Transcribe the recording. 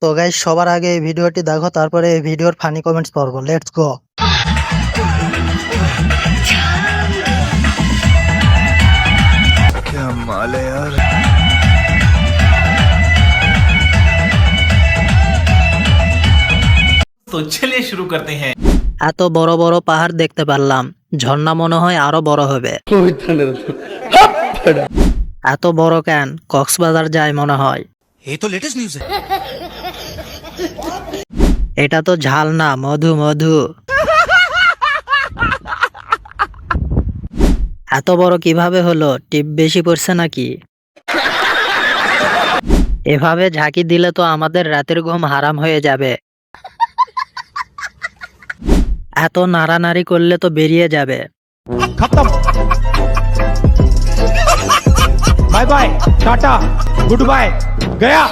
তো গাইস সবার আগে এই ভিডিওটি দেখো, তারপরে এই ভিডিওর ফানি কমেন্টস পড়বো। Let's go. क्या माल है यार। तो चलिए शुरू करते हैं। এত বড় বড় পাহাড় দেখতে পারলাম, ঝর্ণা মনে হয় আরো বড় হবে। এত বড় কেন, কক্সবাজার যায় মনে হয়। ये तो लेटेस्ट न्यूज़ है। এটা তো ঝাল না, মধু মধু। এত বড় কিভাবে হলো? টিপ বেশি পড়ছে নাকি? এভাবে ঝাঁকি দিলে তো আমাদের রাতের ঘুম হারাম হয়ে যাবে। এত নাড়ানাড়ি করলে তো বেরিয়ে যাবে। खत्म। Bye bye, tata, goodbye, गया।